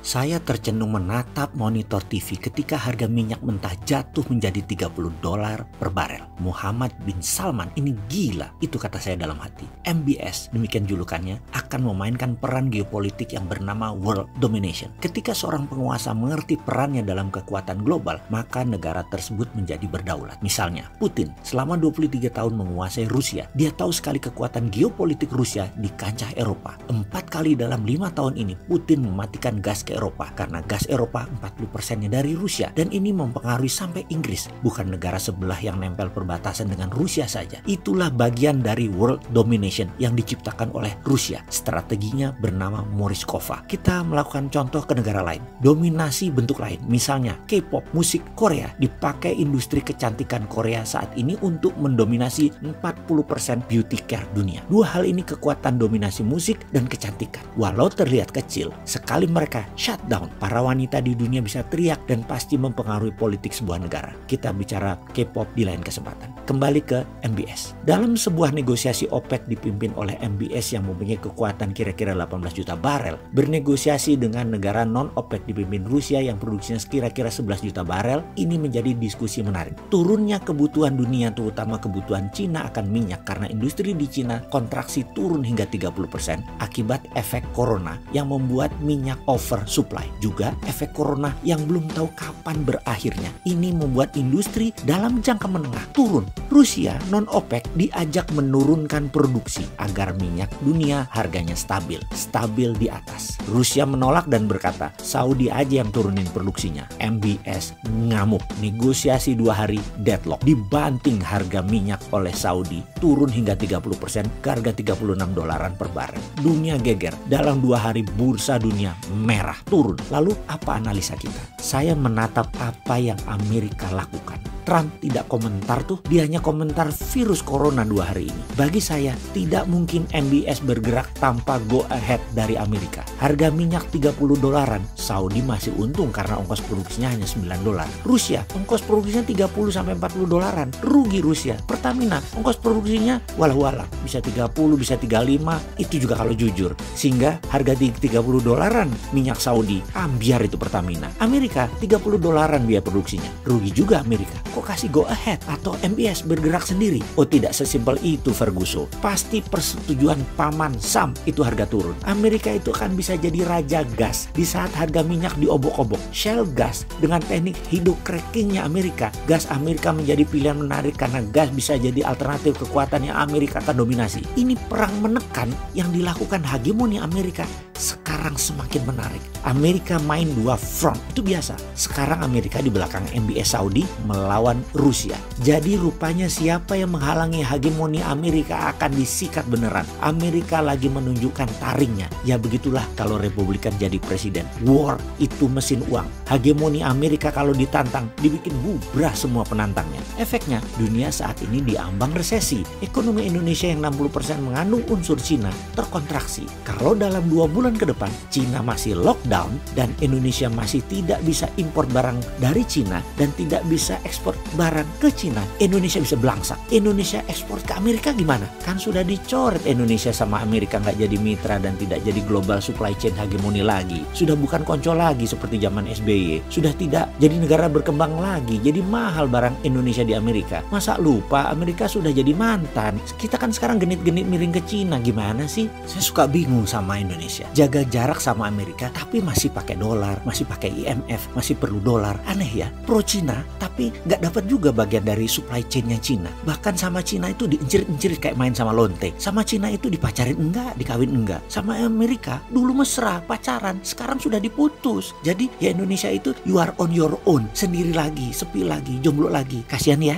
Saya tercenung menatap monitor TV ketika harga minyak mentah jatuh menjadi $30 per barel. Muhammad bin Salman ini gila, itu kata saya dalam hati. MBS, demikian julukannya, akan memainkan peran geopolitik yang bernama world domination. Ketika seorang penguasa mengerti perannya dalam kekuatan global, maka negara tersebut menjadi berdaulat. Misalnya, Putin selama 23 tahun menguasai Rusia. Dia tahu sekali kekuatan geopolitik Rusia di kancah Eropa. 4 kali dalam 5 tahun ini, Putin mematikan gas ke Eropa karena gas Eropa 40%-nya dari Rusia, dan ini mempengaruhi sampai Inggris, bukan negara sebelah yang nempel perbatasan dengan Rusia saja. Itulah bagian dari world domination yang diciptakan oleh Rusia. Strateginya bernama Moriskova. Kita melakukan contoh ke negara lain. Dominasi bentuk lain, misalnya K-pop, musik Korea, dipakai industri kecantikan Korea saat ini untuk mendominasi 40% beauty care dunia. Dua hal ini kekuatan dominasi musik dan kecantikan. Walau terlihat kecil, sekali mereka shutdown, para wanita di dunia bisa teriak dan pasti mempengaruhi politik sebuah negara. Kita bicara K-pop di lain kesempatan. Kembali ke MBS. Dalam sebuah negosiasi OPEC dipimpin oleh MBS yang mempunyai kekuatan kira-kira 18 juta barel, bernegosiasi dengan negara non-OPEC dipimpin Rusia yang produksinya kira-kira 11 juta barel, ini menjadi diskusi menarik. Turunnya kebutuhan dunia, terutama kebutuhan Cina akan minyak karena industri di Cina kontraksi turun hingga 30% akibat efek corona yang membuat minyak over supply. Juga efek corona yang belum tahu kapan berakhirnya. Ini membuat industri dalam jangka menengah turun. Rusia non-OPEC diajak menurunkan produksi agar minyak dunia harganya stabil di atas. Rusia menolak dan berkata, Saudi aja yang turunin produksinya. MBS ngamuk. Negosiasi 2 hari deadlock. Dibanting harga minyak oleh Saudi turun hingga 30% ke harga $36 per barel. Dunia geger. Dalam 2 hari bursa dunia merah turun. Lalu apa analisa kita? Saya menatap apa yang Amerika lakukan. Trump tidak komentar tuh, dia hanya komentar virus corona 2 hari ini. Bagi saya, tidak mungkin MBS bergerak tanpa go ahead dari Amerika. Harga minyak $30, Saudi masih untung karena ongkos produksinya hanya $9. Rusia, ongkos produksinya $30-40, rugi Rusia. Pertamina, ongkos produksinya walau-walau, bisa 30, bisa 35, itu juga kalau jujur. Sehingga harga $30 minyak Saudi, ambiar itu Pertamina. Amerika, $30 biaya produksinya, rugi juga Amerika. Kok kasih go ahead atau MBS bergerak sendiri? Oh, tidak sesimpel itu Ferguson. Pasti persetujuan paman Sam itu harga turun. Amerika itu akan bisa jadi raja gas di saat harga minyak diobok-obok. Shell gas dengan teknik hydrocrackingnya Amerika. Gas Amerika menjadi pilihan menarik karena gas bisa jadi alternatif kekuatan yang Amerika akan dominasi. Ini perang menekan yang dilakukan hegemoni Amerika sekarang semakin menarik. Amerika main 2 front, itu biasa. Sekarang Amerika di belakang MBS Saudi melawan Rusia. Jadi rupanya siapa yang menghalangi hegemoni Amerika akan disikat beneran. Amerika lagi menunjukkan taringnya. Ya begitulah kalau Republikan jadi presiden. War itu mesin uang. Hegemoni Amerika kalau ditantang, dibikin bubrah semua penantangnya. Efeknya, dunia saat ini diambang resesi. Ekonomi Indonesia yang 60% mengandung unsur Cina terkontraksi. Kalau dalam 2 bulan ke depan Cina masih lockdown dan Indonesia masih tidak bisa impor barang dari Cina dan tidak bisa ekspor barang ke Cina, Indonesia bisa belangsak. Indonesia ekspor ke Amerika gimana? Kan sudah dicoret Indonesia sama Amerika nggak jadi mitra dan tidak jadi global supply chain hegemoni lagi. Sudah bukan konco lagi seperti zaman SBY. Sudah tidak jadi negara berkembang lagi. Jadi mahal barang Indonesia di Amerika. Masa lupa Amerika sudah jadi mantan. Kita kan sekarang genit-genit miring ke Cina. Gimana sih? Saya suka bingung sama Indonesia. Jaga jarak sama Amerika tapi masih pakai dolar, masih pakai IMF, masih perlu dolar. Aneh ya. Pro Cina tapi nggak dapat juga bagian dari supply chainnya Cina. Bahkan sama Cina itu diincir-incir kayak main sama lonte. Sama Cina itu dipacarin enggak, dikawin enggak. Sama Amerika dulu mesra, pacaran, sekarang sudah diputus. Jadi ya Indonesia itu you are on your own, sendiri lagi, sepi lagi, jomblo lagi. Kasihan ya.